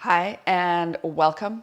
Hi and welcome.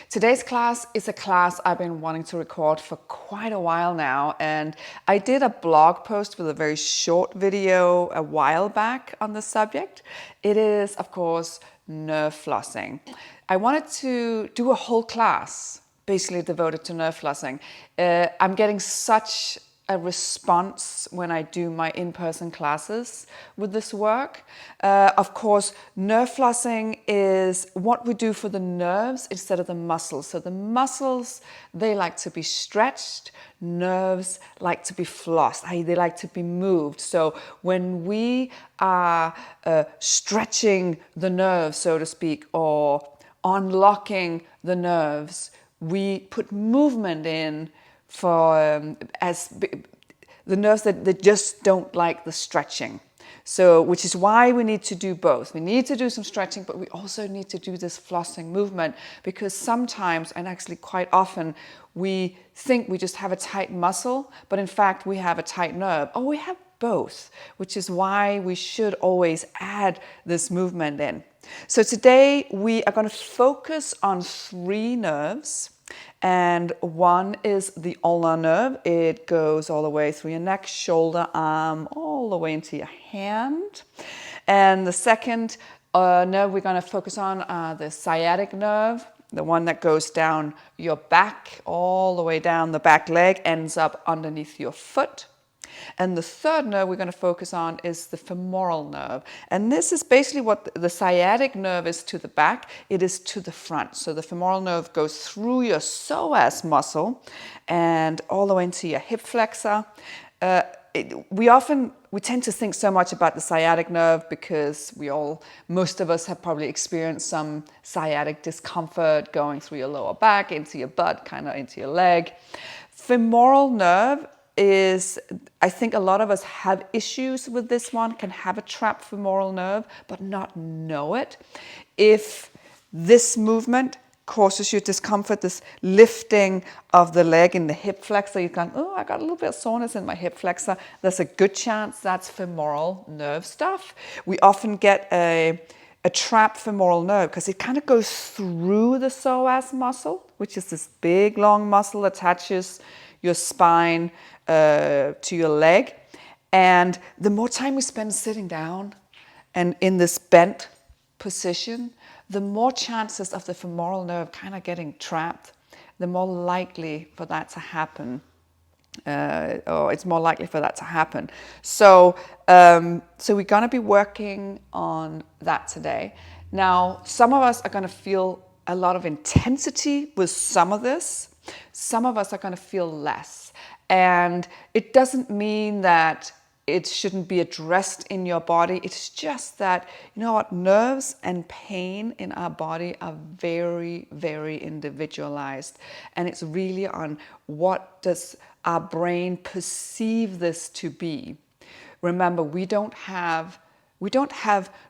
Today's class is a class I've been wanting to record for quite a while now, and I did a blog post with a very short video a while back on the subject. It is, of course, nerve flossing. I wanted to do a whole class basically devoted to nerve flossing. I'm getting such a response when I do my in-person classes with this work. Of course, nerve flossing is what we do for the nerves instead of the muscles. So the muscles, they like to be stretched. Nerves like to be flossed, i.e. they like to be moved. So when we are stretching the nerves, so to speak, or unlocking the nerves, we put movement in for the nerves that just don't like the stretching. So, which is why we need to do both. We need to do some stretching, but we also need to do this flossing movement, because sometimes, and actually quite often, we think we just have a tight muscle, but in fact we have a tight nerve, or we have both, which is why we should always add this movement in. So today we are going to focus on 3 nerves. And one is the ulnar nerve. It goes all the way through your neck, shoulder, arm, all the way into your hand. And the second nerve we're going to focus on the sciatic nerve, the one that goes down your back, all the way down the back leg, ends up underneath your foot. And the third nerve we're going to focus on is the femoral nerve. And this is basically what the sciatic nerve is to the back. It is to the front. So the femoral nerve goes through your psoas muscle and all the way into your hip flexor. We tend to think so much about the sciatic nerve because most of us have probably experienced some sciatic discomfort going through your lower back, into your butt, kind of into your leg. Femoral nerve is, I think a lot of us have issues with this one, can have a trapped femoral nerve, but not know it. If this movement causes you discomfort, this lifting of the leg in the hip flexor, you've gone, oh, I got a little bit of soreness in my hip flexor, there's a good chance that's femoral nerve stuff. We often get a trapped femoral nerve because it kind of goes through the psoas muscle, which is this big long muscle that attaches your spine to your leg. And the more time we spend sitting down and in this bent position, the more chances of the femoral nerve kind of getting trapped, the more likely for that to happen. Or it's more likely for that to happen. So we're going to be working on that today. Now, some of us are going to feel a lot of intensity with some of this. Some of us are going to feel less. And it doesn't mean that it shouldn't be addressed in your body. It's just that, you know what, nerves and pain in our body are very, very individualized. And it's really on what does our brain perceive this to be. Remember, we don't have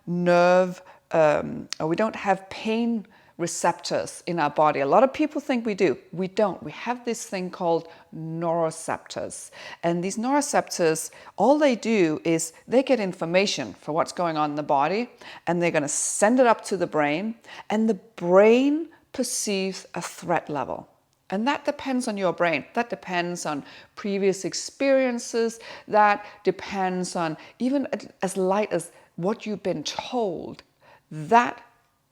nerve, or we don't have pain receptors in our body. A lot of people think we do. We don't. We have this thing called neuroreceptors. And these neuroreceptors, all they do is they get information for what's going on in the body, and they're going to send it up to the brain, and the brain perceives a threat level. And that depends on your brain. That depends on previous experiences. That depends on even as light as what you've been told. That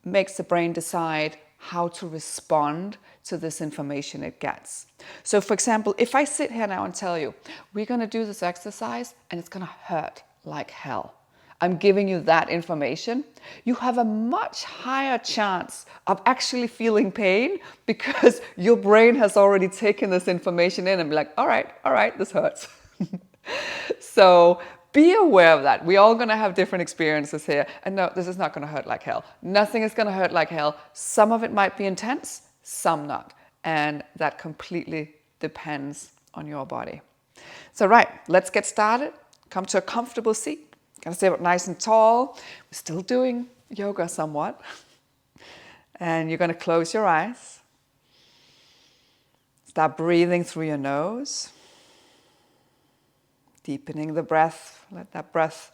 makes the brain decide how to respond to this information it gets. So for example, if I sit here now and tell you, we're going to do this exercise and it's going to hurt like hell. I'm giving you that information. You have a much higher chance of actually feeling pain because your brain has already taken this information in and be like, all right, this hurts. So be aware of that. We're all going to have different experiences here. And no, this is not going to hurt like hell. Nothing is going to hurt like hell. Some of it might be intense, some not. And that completely depends on your body. So right, let's get started. Come to a comfortable seat. Gotta stay up nice and tall. We're still doing yoga somewhat. And you're going to close your eyes. Start breathing through your nose. Deepening the breath. Let that breath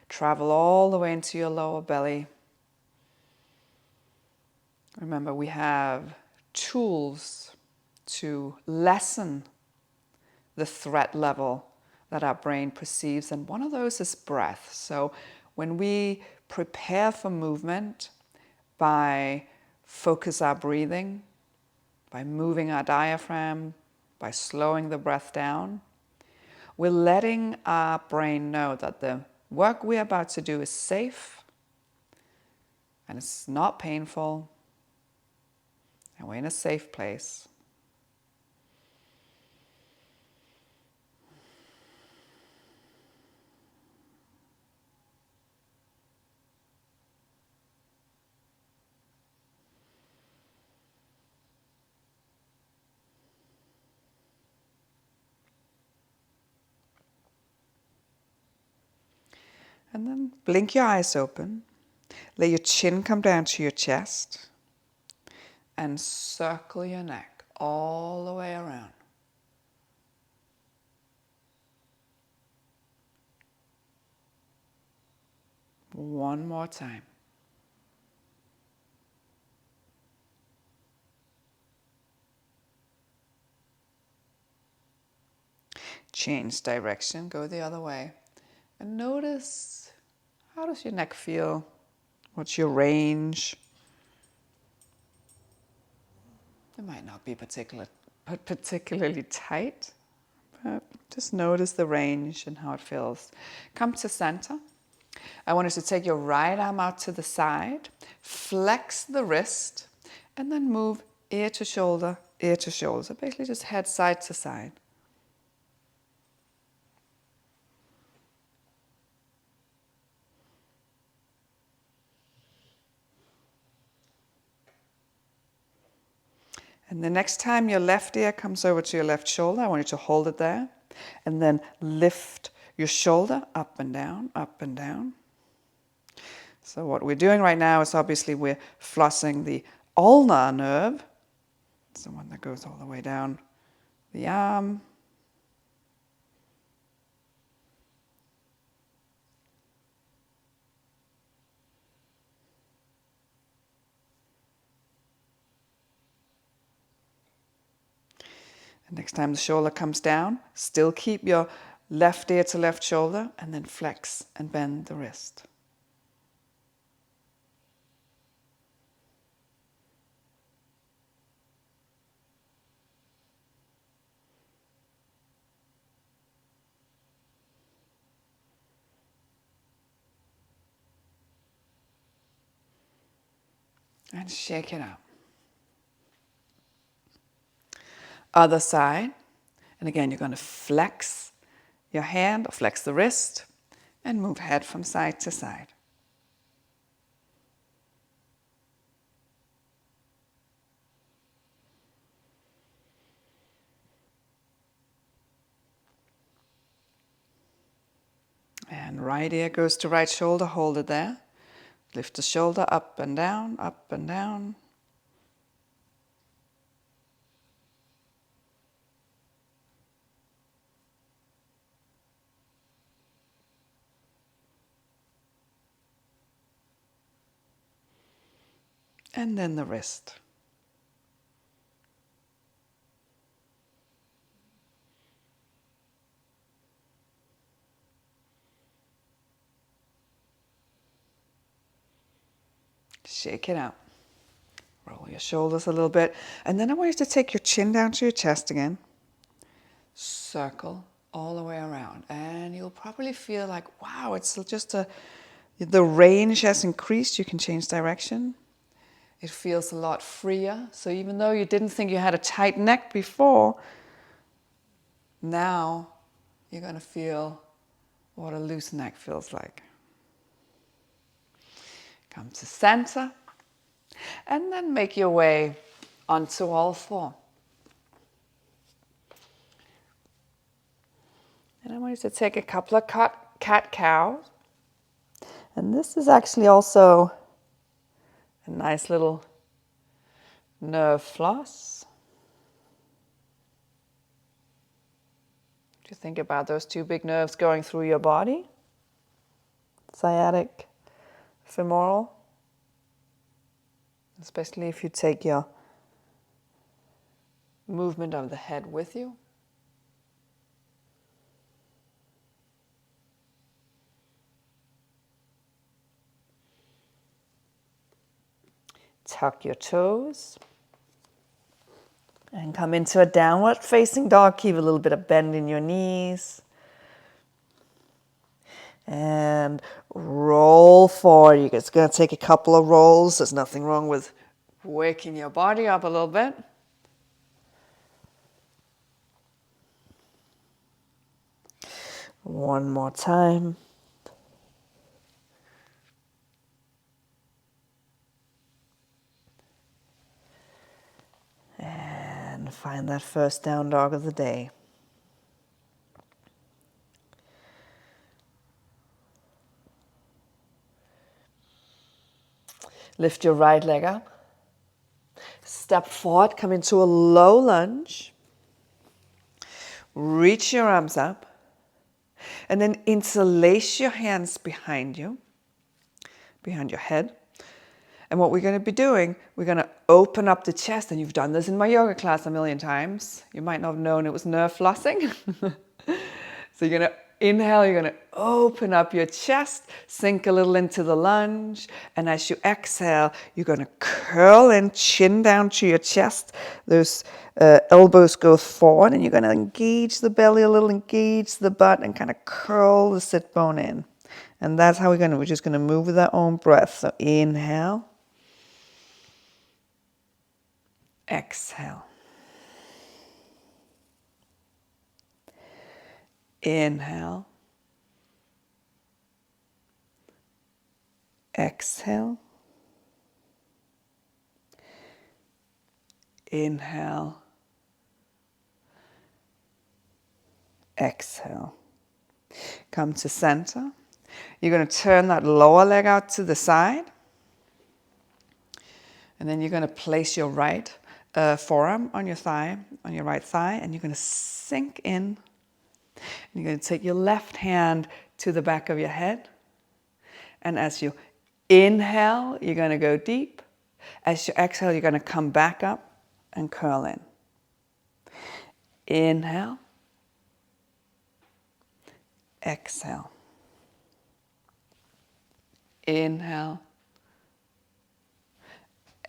travel all the way into your lower belly. Remember, we have tools to lessen the threat level that our brain perceives, and one of those is breath. So when we prepare for movement by focus our breathing, by moving our diaphragm, by slowing the breath down, we're letting our brain know that the work we're about to do is safe and it's not painful and we're in a safe place. And then blink your eyes open. Let your chin come down to your chest and circle your neck all the way around. One more time. Change direction, go the other way. And notice, how does your neck feel? What's your range? It might not be particularly tight, but just notice the range and how it feels. Come to center. I want you to take your right arm out to the side, flex the wrist, and then move ear to shoulder, ear to shoulder. So basically just head side to side. And the next time your left ear comes over to your left shoulder, I want you to hold it there. And then lift your shoulder up and down, up and down. So what we're doing right now is obviously we're flossing the ulnar nerve. It's the one that goes all the way down the arm. And next time the shoulder comes down, still keep your left ear to left shoulder and then flex and bend the wrist. And shake it out. Other side. And again, you're going to flex your hand or flex the wrist and move head from side to side. And right ear goes to right shoulder, hold it there. Lift the shoulder up and down, up and down. And then the wrist. Shake it out. Roll your shoulders a little bit. And then I want you to take your chin down to your chest again. Circle all the way around. And you'll probably feel like, wow, it's just the range has increased. You can change direction. It feels a lot freer. So even though you didn't think you had a tight neck before, now you're going to feel what a loose neck feels like. Come to center. And then make your way onto all four. And I want you to take a couple of cat-cows. And this is actually also a nice little nerve floss. If you think about those two big nerves going through your body, sciatic, femoral. especially if you take your movement of the head with you. Tuck your toes and come into a downward facing dog. Keep a little bit of bend in your knees. And roll forward. You're just going to take a couple of rolls. There's nothing wrong with waking your body up a little bit. One more time. And find that first down dog of the day. Lift your right leg up. Step forward, come into a low lunge. Reach your arms up. And then interlace your hands behind you, behind your head. And what we're going to be doing, we're going to open up the chest. And you've done this in my yoga class a million times. You might not have known it was nerve flossing. So you're going to inhale, you're going to open up your chest, sink a little into the lunge. And as you exhale, you're going to curl in, chin down to your chest. Those elbows go forward, and you're going to engage the belly a little, engage the butt, and kind of curl the sit bone in. And that's how we're just going to move with our own breath. So inhale. Exhale. Inhale. Exhale. Inhale. Exhale. Come to center. You're going to turn that lower leg out to the side. And then you're going to place your right forearm on your thigh, on your right thigh, and you're going to sink in. And you're going to take your left hand to the back of your head. And as you inhale, you're going to go deep. As you exhale, you're going to come back up and curl in. Inhale. Exhale. Inhale.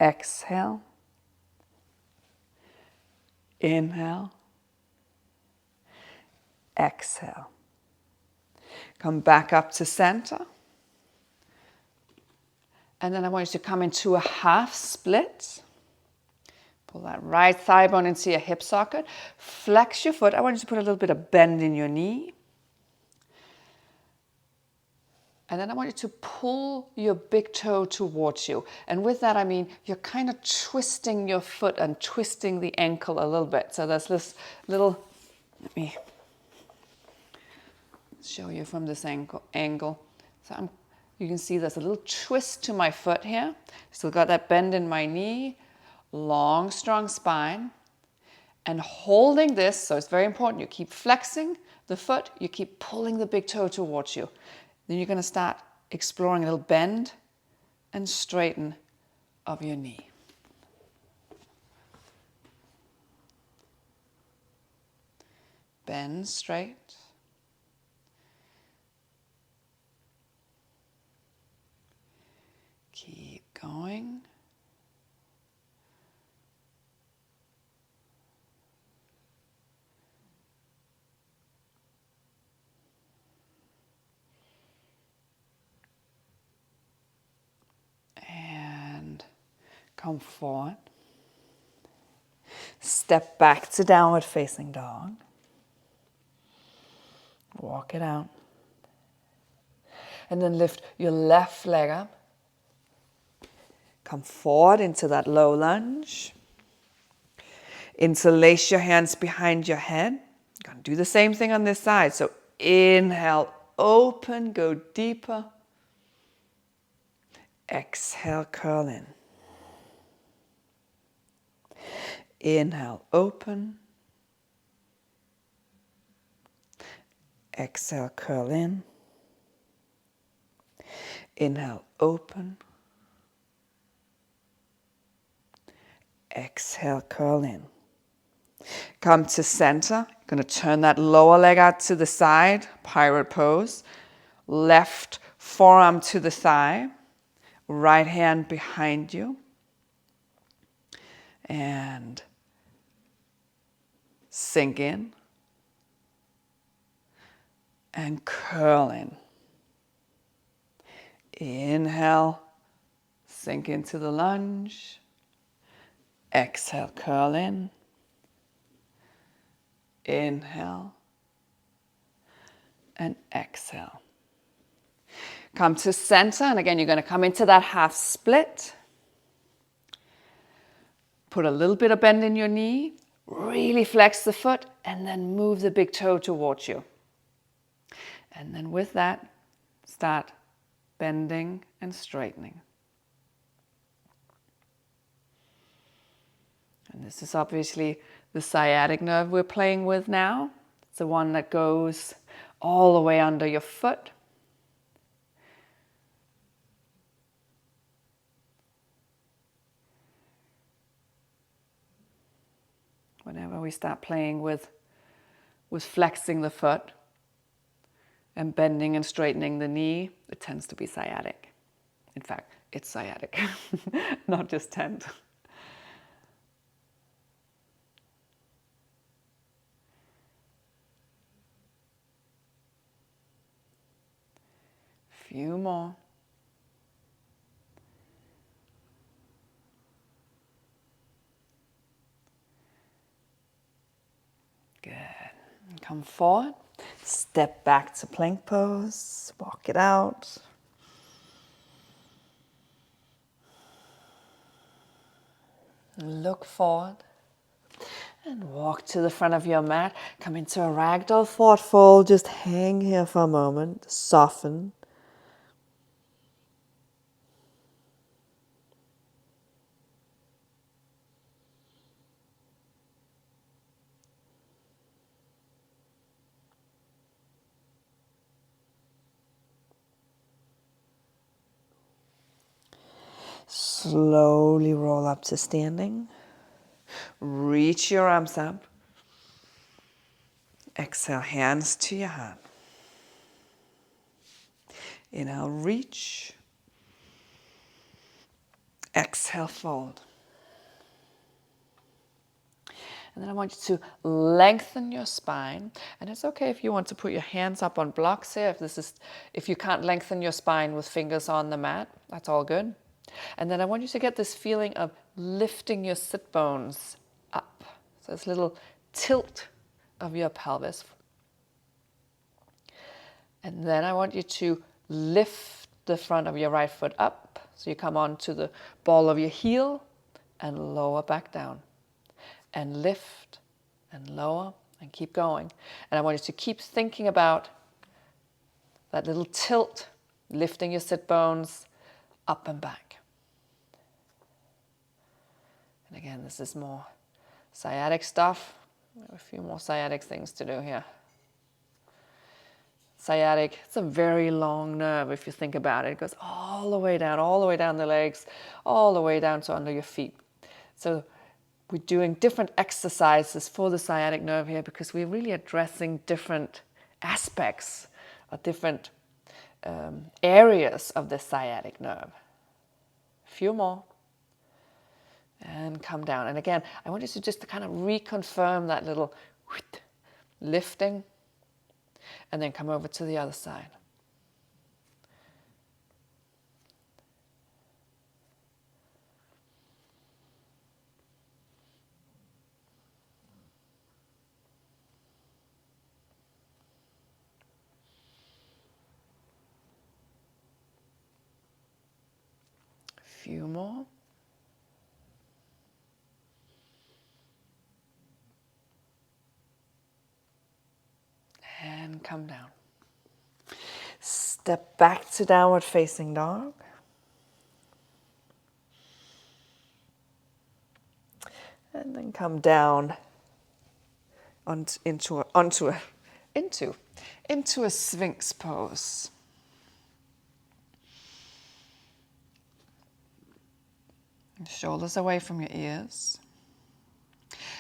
Exhale. Inhale. Exhale. Come back up to center. And then I want you to come into a half split. Pull that right thigh bone into your hip socket. Flex your foot. I want you to put a little bit of bend in your knee. And then I want you to pull your big toe towards you. And with that, I mean, you're kind of twisting your foot and twisting the ankle a little bit. So there's this little, let me show you from this angle. So you can see there's a little twist to my foot here. Still got that bend in my knee, long, strong spine. And holding this, so it's very important, you keep flexing the foot, you keep pulling the big toe towards you. Then you're going to start exploring a little bend and straighten of your knee. Bend straight. Keep going. And come forward. Step back to downward facing dog. Walk it out. And then lift your left leg up. Come forward into that low lunge. Interlace your hands behind your head. You're going to do the same thing on this side. So inhale, open, go deeper. Exhale, curl in. Inhale, open. Exhale, curl in. Inhale, open. Exhale, curl in. Come to center. Going to turn that lower leg out to the side, pirate pose. Left forearm to the thigh. Right hand behind you. And sink in. And curl in. Inhale, sink into the lunge. Exhale, curl in. Inhale. And exhale. Come to center, and again, you're going to come into that half split. Put a little bit of bend in your knee. Really flex the foot, and then move the big toe towards you. And then with that, start bending and straightening. And this is obviously the sciatic nerve we're playing with now. It's the one that goes all the way under your foot. Whenever we start playing with flexing the foot and bending and straightening the knee, it tends to be sciatic. In fact, it's sciatic, not just tend. Few more. Good. Come forward. Step back to plank pose. Walk it out. Look forward. And walk to the front of your mat. Come into a ragdoll forward fold. Just hang here for a moment. Soften. Slowly roll up to standing. Reach your arms up. Exhale, hands to your heart. Inhale, reach. Exhale, fold. And then I want you to lengthen your spine. And it's okay if you want to put your hands up on blocks here. If you can't lengthen your spine with fingers on the mat, that's all good. And then I want you to get this feeling of lifting your sit bones up. So this little tilt of your pelvis. And then I want you to lift the front of your right foot up. So you come onto the ball of your heel and lower back down. And lift and lower and keep going. And I want you to keep thinking about that little tilt, lifting your sit bones up and back. And again, this is more sciatic stuff. We have a few more sciatic things to do here. Sciatic, it's a very long nerve if you think about it. It goes all the way down the legs, all the way down to under your feet. So we're doing different exercises for the sciatic nerve here because we're really addressing different aspects or different areas of the sciatic nerve. A few more. And come down. And again, I want you to just kind of reconfirm that little lifting. And then come over to the other side. A few more. And come down. Step back to downward facing dog. And then come down into a Sphinx pose. Shoulders away from your ears.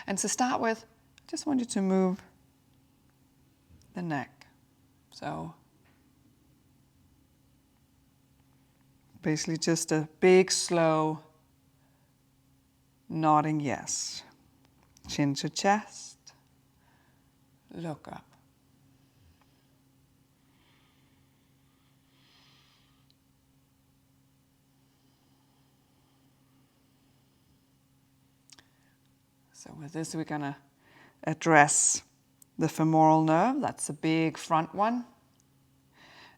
And to start with, I just want you to move the neck. So basically just a big, slow, nodding yes. Chin to chest, look up. So with this, we're going to address the femoral nerve. That's a big front one.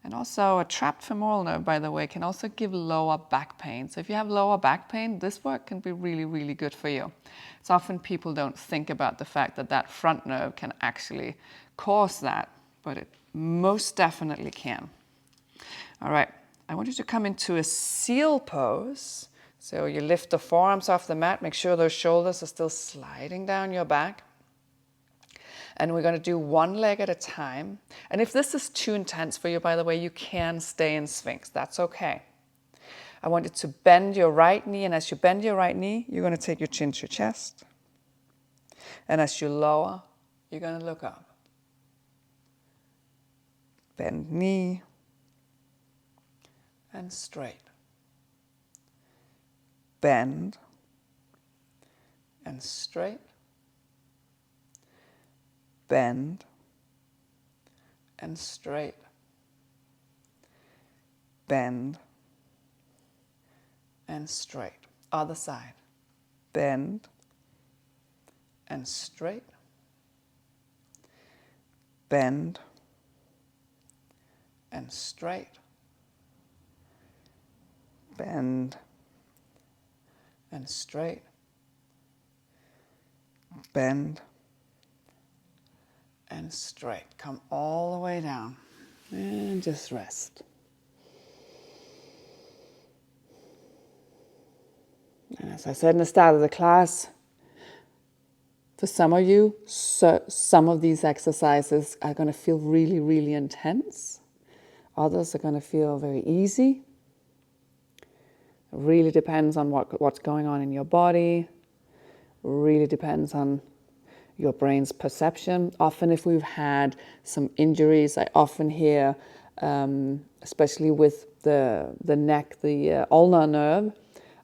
And also a trapped femoral nerve, by the way, can also give lower back pain. So if you have lower back pain, this work can be really, really good for you. So often people don't think about the fact that that front nerve can actually cause that, but it most definitely can. All right, I want you to come into a seal pose. So you lift the forearms off the mat, make sure those shoulders are still sliding down your back. And we're going to do one leg at a time. And if this is too intense for you, by the way, you can stay in Sphinx. That's okay. I want you to bend your right knee. And as you bend your right knee, you're going to take your chin to your chest. And as you lower, you're going to look up. Bend knee. And straight. Bend. And straight. Bend and straight, bend and straight. Other side, bend and straight, bend and straight, bend and straight, bend and straight. Come all the way down and just rest. And as I said in the start of the class, for some of you, some of these exercises are going to feel really, really intense. Others are going to feel very easy. It really depends on what's going on in your body. Really depends on your brain's perception. Often if we've had some injuries, I often hear, especially with the neck, the ulnar nerve,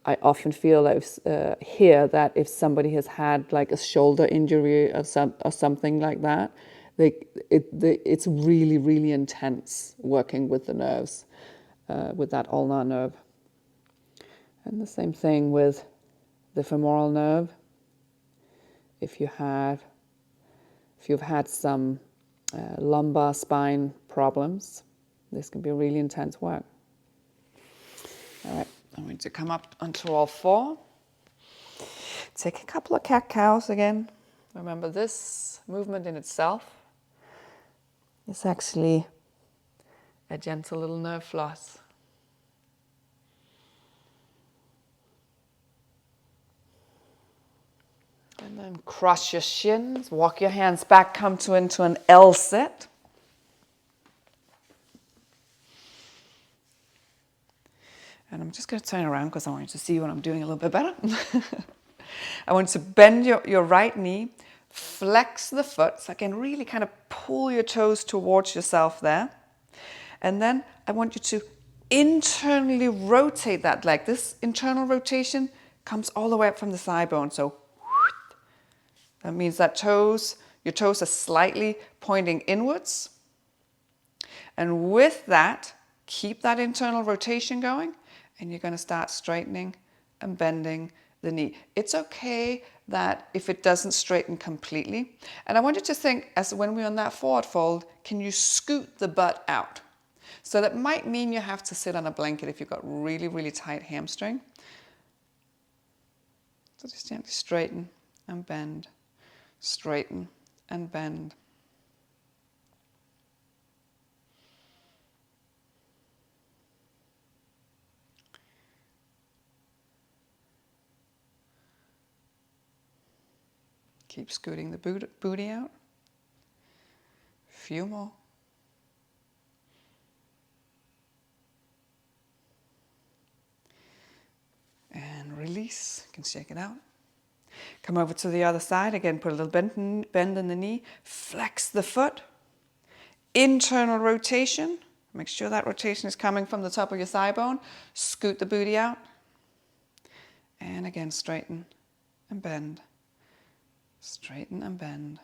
I often feel hear that if somebody has had like a shoulder injury or something like that, it's really, really intense working with the nerves, with that ulnar nerve. And the same thing with the femoral nerve. If you've had some lumbar spine problems, this can be really intense work. All right, I'm going to come up onto all four. Take a couple of cat-cows again. Remember, this movement in itself is actually a gentle little nerve floss. And then cross your shins, walk your hands back, come into an L sit. And I'm just going to turn around because I want you to see what I'm doing a little bit better. I want you to bend your right knee, flex the foot, so I can really kind of pull your toes towards yourself there. And then I want you to internally rotate that leg. This internal rotation comes all the way up from the thigh bone. So that means that your toes are slightly pointing inwards. And with that, keep that internal rotation going, and you're going to start straightening and bending the knee. It's okay that if it doesn't straighten completely. And I want you to think, as when we're on that forward fold, can you scoot the butt out? So that might mean you have to sit on a blanket if you've got really, really tight hamstring. So just gently straighten and bend. Straighten and bend. Keep scooting the booty out. A few more. And release. You can shake it out. Come over to the other side. Again, put a little bend in the knee. Flex the foot. Internal rotation. Make sure that rotation is coming from the top of your thigh bone. Scoot the booty out. And again, straighten and bend. Straighten and bend.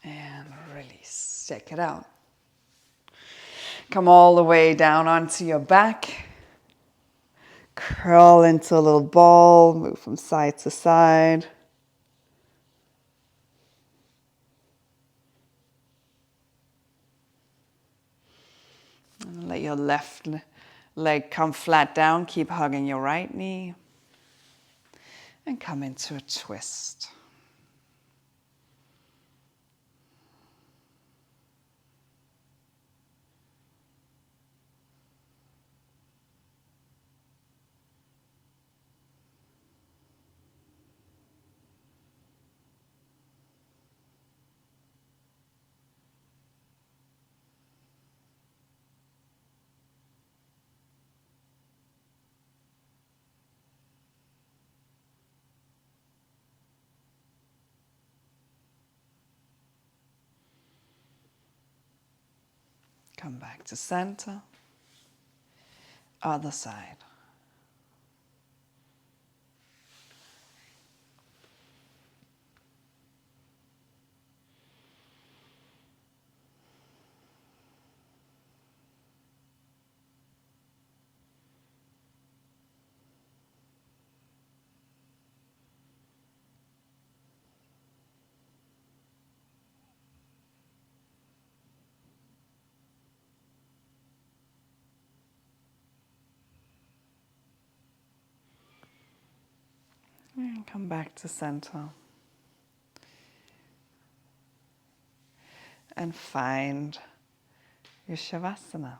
And release. Check it out. Come all the way down onto your back. Curl into a little ball. Move from side to side. And let your left leg come flat down. Keep hugging your right knee. And come into a twist. Come back to center. Other side. And come back to center. And find your Shavasana.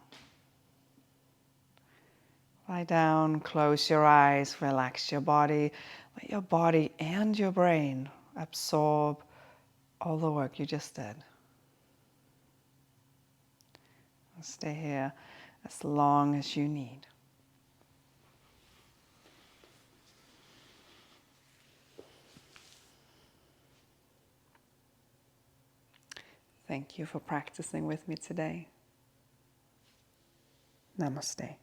Lie down, close your eyes, relax your body. Let your body and your brain absorb all the work you just did. Stay here as long as you need. Thank you for practicing with me today. Namaste.